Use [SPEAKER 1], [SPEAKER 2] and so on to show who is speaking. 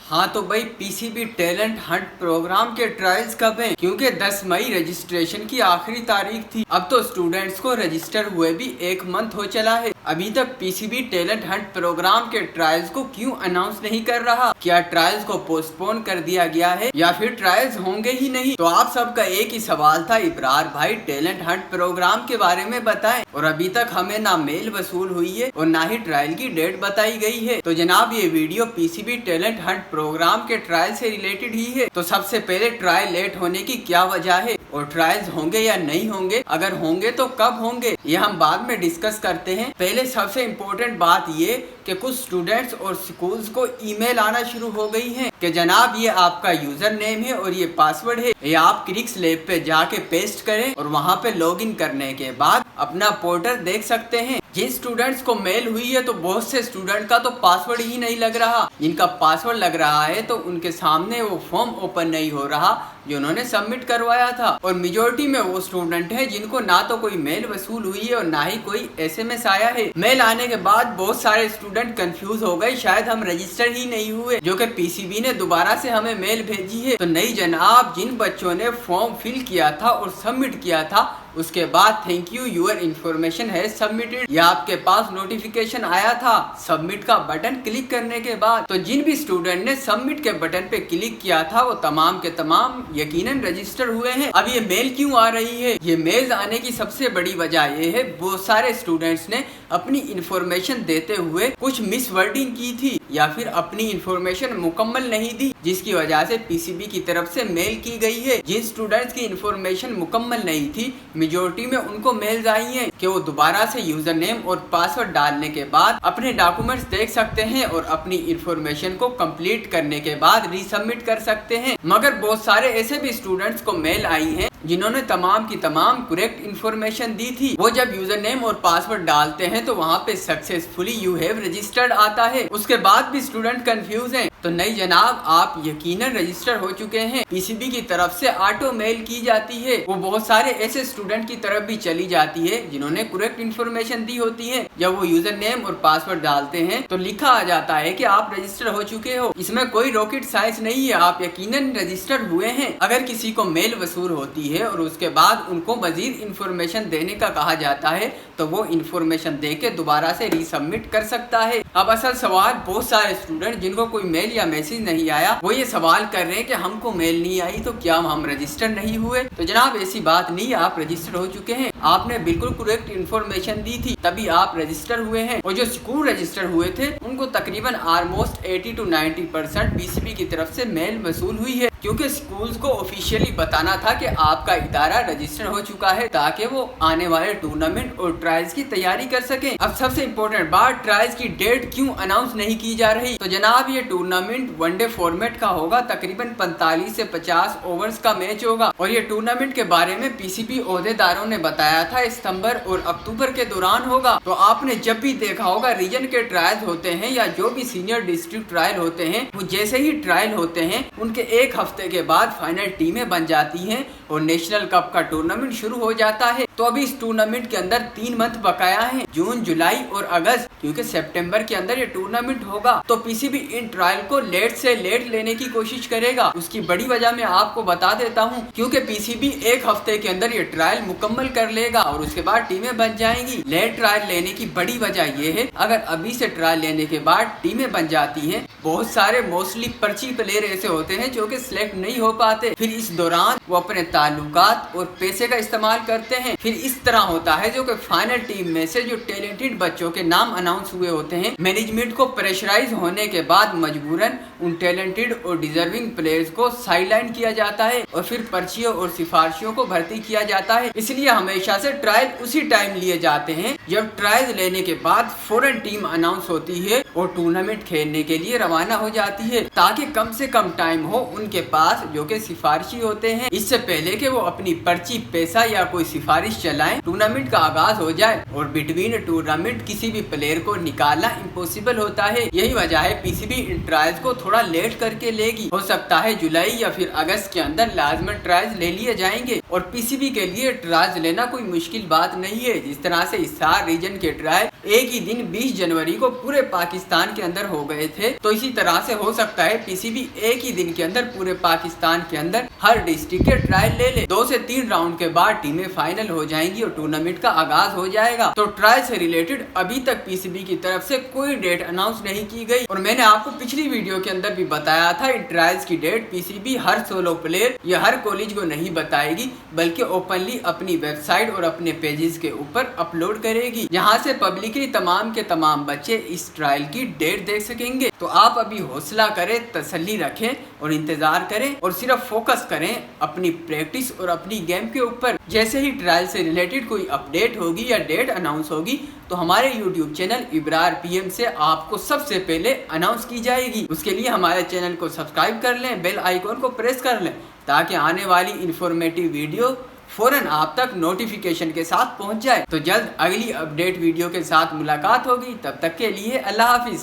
[SPEAKER 1] हाँ तो भाई पीसीबी टैलेंट हंट प्रोग्राम के ट्रायल्स कब हैं? क्योंकि 10 मई रजिस्ट्रेशन की आखिरी तारीख थी। अब तो स्टूडेंट्स को रजिस्टर हुए भी 1 मंथ हो चला है। अभी तक पीसीबी टैलेंट हंट प्रोग्राम के ट्रायल्स को क्यों अनाउंस नहीं कर रहा? क्या ट्रायल्स को पोस्टपोन कर दिया गया है या फिर ट्रायल्स होंगे ही नहीं? तो आप सबका एक ही सवाल था, इब्रार भाई टैलेंट हंट प्रोग्राम के बारे में बताएं। और अभी तक हमें ना मेल वसूल हुई है और ना ही ट्रायल की डेट बताई गई है। तो जनाब ये video PCB talent hunt programme के ट्रायल से रिलेटेड ही है। तो सबसे पहले ट्रायल लेट होने की क्या वजह है और ट्रायल्स होंगे या नहीं होंगे, अगर होंगे तो कब होंगे, ये हम बाद में डिस्कस करते हैं। पहले सबसे इम्पोर्टेंट बात ये कि कुछ स्टूडेंट्स और स्कूल्स को ईमेल आना शुरू हो गई है कि जनाब ये आपका यूजर नेम है और ये पासवर्ड है, ये आप क्रिक्स लैब पे जाके पेस्ट करें और वहाँ पे लॉगिन करने के बाद अपना पोर्टल देख सकते हैं। जिन स्टूडेंट्स को मेल हुई है तो बहुत से स्टूडेंट का तो पासवर्ड ही नहीं लग रहा, जिनका पासवर्ड लग रहा है तो उनके सामने वो फॉर्म ओपन नहीं हो रहा जो उन्होंने सबमिट करवाया था। और मेजॉरिटी में वो स्टूडेंट हैं जिनको ना तो कोई मेल वसूल हुई है और ना ही कोई एसएमएस आया है। मेल आने के बाद बहुत सारे स्टूडेंट कंफ्यूज हो गए, शायद हम रजिस्टर ही नहीं हुए, जो कि पीसीबी ने दोबारा से हमें मेल भेजी है। तो नहीं जनाब, जिन बच्चों ने फॉर्म फिल किया था और सबमिट किया था उसके बाद थैंक यू यूर इन्फॉर्मेशन है सबमिटेड, या आपके पास नोटिफिकेशन आया था सबमिट का बटन क्लिक करने के बाद। तो जिन भी स्टूडेंट ने सबमिट के बटन पे क्लिक किया था वो तमाम के तमाम यकीनन रजिस्टर हुए हैं। अब ये मेल क्यों आ रही है? ये मेल आने की सबसे बड़ी वजह ये है, बहुत सारे स्टूडेंट्स ने अपनी इंफॉर्मेशन देते हुए कुछ मिस वर्डिंग की थी या फिर अपनी इंफॉर्मेशन मुकम्मल नहीं दी, जिसकी वजह से पीसीबी की तरफ से मेल की गई है। जिन स्टूडेंट्स की इंफॉर्मेशन मुकम्मल नहीं थी मेजॉरिटी में उनको मेल्स आई हैं कि वो दोबारा से यूजर नेम और पासवर्ड डालने के बाद अपने डॉक्यूमेंट्स देख सकते हैं और अपनी इंफॉर्मेशन को कंप्लीट करने के बाद रीसबमिट कर सकते हैं। मगर बहुत सारे ऐसे भी स्टूडेंट्स को मेल आई हैं जिन्होंने तमाम की तमाम करेक्ट इंफॉर्मेशन दी थी। वो जब यूजर नेम और पासवर्ड डालते हैं तो वहाँ पे सक्सेसफुली यू हैव रजिस्टर्ड आता है, उसके बाद भी स्टूडेंट कंफ्यूज हैं। तो नहीं जनाब, आप यकीनन रजिस्टर हो चुके हैं। पीसीबी की तरफ से ऑटो मेल की जाती है, वो बहुत सारे ऐसे स्टूडेंट की तरफ भी चली जाती है जिन्होंने करेक्ट इंफॉर्मेशन दी होती है। जब वो यूजर नेम और पासवर्ड डालते हैं तो लिखा आ जाता है कि आप रजिस्टर हो चुके हो। इसमें कोई रॉकेट साइंस नहीं है, आप यकीनन रजिस्टर हुए हैं। अगर किसी को मेल वसूल होती है और उसके बाद उनको मजीद इंफॉर्मेशन देने का कहा जाता है तो वो इंफॉर्मेशन देके दोबारा से रीसबमिट कर सकता है। अब असल सवाल, बहुत सारे स्टूडेंट जिनको कोई मेल या मैसेज नहीं आया वो ये सवाल कर रहे हैं कि हमको मेल नहीं आई तो क्या हम रजिस्टर नहीं हुए? तो जनाब ऐसी बात नहीं, आप रजिस्टर हो चुके हैं। आपने बिल्कुल करेक्ट इंफॉर्मेशन दी थी तभी आप रजिस्टर हुए हैं। और जो स्कूल रजिस्टर हुए थे उनको तकरीबन ऑलमोस्ट 80 to 90% पीसीबी की तरफ से मेल वसूल हुई है, क्योंकि स्कूल्स को ऑफिशियली बताना था कि आपका इदारा रजिस्टर हो चुका है ताकि वो आने वाले टूर्नामेंट और ट्रायल्स की तैयारी कर सकें। अब सबसे इम्पोर्टेंट बात, ट्रायल्स की डेट क्यों अनाउंस नहीं की जा रही? तो जनाब ये टूर्नामेंट वनडे फॉर्मेट का होगा, तकरीबन 45 से 50 ओवर्स का मैच होगा। और ये टूर्नामेंट के बारे में पीसीबी ओहदेदारों ने बताया था सितंबर और अक्टूबर के दौरान होगा। तो आपने जब भी देखा होगा रीजन के ट्रायल्स होते हैं या जो भी सीनियर डिस्ट्रिक्ट ट्रायल होते हैं, वो जैसे ही ट्रायल होते हैं उनके एक हफ्ते के बाद फाइनल टीमें बन जाती हैं और नेशनल कप का टूर्नामेंट शुरू हो जाता है। तो अभी इस टूर्नामेंट के अंदर 3 मंथ बकाया है, जून, जुलाई और अगस्त, क्योंकि सितंबर के अंदर ये टूर्नामेंट होगा। तो पीसीबी इन ट्रायल को लेट से लेट लेने की कोशिश करेगा। उसकी बड़ी वजह मैं आपको बता देता हूँ, क्योंकि पीसीबी एक हफ्ते के अंदर ये ट्रायल मुकम्मल कर लेगा और उसके बाद टीमें बन जाएंगी। लेट ट्रायल लेने की बड़ी वजह ये है, अगर अभी से ट्रायल लेने के बाद टीमें बन जाती हैं, बहुत सारे मोस्टली पर्ची प्लेयर ऐसे होते हैं जो कि सिलेक्ट नहीं हो पाते, फिर इस दौरान वो अपने ताल्लुकात और पैसे का इस्तेमाल करते हैं। फिर इस तरह होता है जो कि फाइनल टीम में से जो टैलेंटेड बच्चों के नाम अनाउंस हुए होते हैं, मैनेजमेंट को प्रेशराइज होने के बाद मजबूरन उन टैलेंटेड और डिजर्विंग प्लेयर्स को साइडलाइन किया जाता है और फिर पर्चियों और सिफारिशों को भर्ती किया जाता है। इसलिए हमेशा से ट्रायल उसी टाइम लिए जाते हैं जब ट्रायल लेने के बाद फौरन टीम अनाउंस होती है और टूर्नामेंट खेलने के लिए रवाना हो जाती है, ताकि कम से कम टाइम हो उनके पास जो कि सिफारिशी होते हैं, इससे पहले कि वो अपनी पर्ची, पैसा या कोई सिफारिश ट्रायल्स चलाएं, टूर्नामेंट का आगाज हो जाए और बिटवीन टूर्नामेंट किसी भी प्लेयर को निकालना इम्पॉसिबल होता है। यही वजह है पीसीबी इन ट्रायल्स को थोड़ा लेट करके लेगी। हो सकता है जुलाई या फिर अगस्त के अंदर लाजमन ट्रायल्स ले लिए जाएंगे और पीसीबी के लिए ट्रायल्स लेना कोई मुश्किल बात नहीं है। जिस तरह से हिसार रीजन के ट्रायल एक ही दिन 20 जनवरी को पूरे पाकिस्तान के अंदर हो गए थे, तो इसी तरह से हो सकता है पीसीबी एक ही दिन के अंदर पूरे पाकिस्तान के अंदर हर डिस्ट्रिक्ट के ट्रायल ले ले। 2 से 3 राउंड के बाद टीमें फाइनल हो जाएंगी और टूर्नामेंट का आगाज हो जाएगा। तो ट्रायल से रिलेटेड अभी तक पीसीबी की तरफ से कोई डेट अनाउंस नहीं की गई और मैंने आपको पिछली वीडियो के अंदर भी बताया था इन ट्रायल्स की डेट पीसीबी हर सोलो प्लेयर या हर कॉलेज को नहीं बताएगी, बल्कि ओपनली अपनी वेबसाइट और अपने पेजेस के ऊपर अपलोड करेगी, जहां से पब्लिकली तमाम के तमाम बच्चे इस ट्रायल की डेट देख सकेंगे। तो आप अभी हौसला करें, तसल्ली रखें और इंतजार करें और सिर्फ फोकस करें अपनी प्रैक्टिस और अपनी गेम के ऊपर। जैसे ही ट्रायल से रिलेटेड कोई अपडेट होगी या डेट अनाउंस होगी तो हमारे YouTube चैनल इब्रार पीएम से आपको सबसे पहले अनाउंस की जाएगी। उसके लिए हमारे चैनल को सब्सक्राइब कर लें, बेल आइकॉन को प्रेस कर लें ताकि आने वाली इंफॉर्मेटिव वीडियो फौरन आप तक नोटिफिकेशन के साथ पहुंच जाए। तो जल्द अगली अपडेट वीडियो के साथ मुलाकात होगी, तब तक के लिए अल्लाह हाफिज।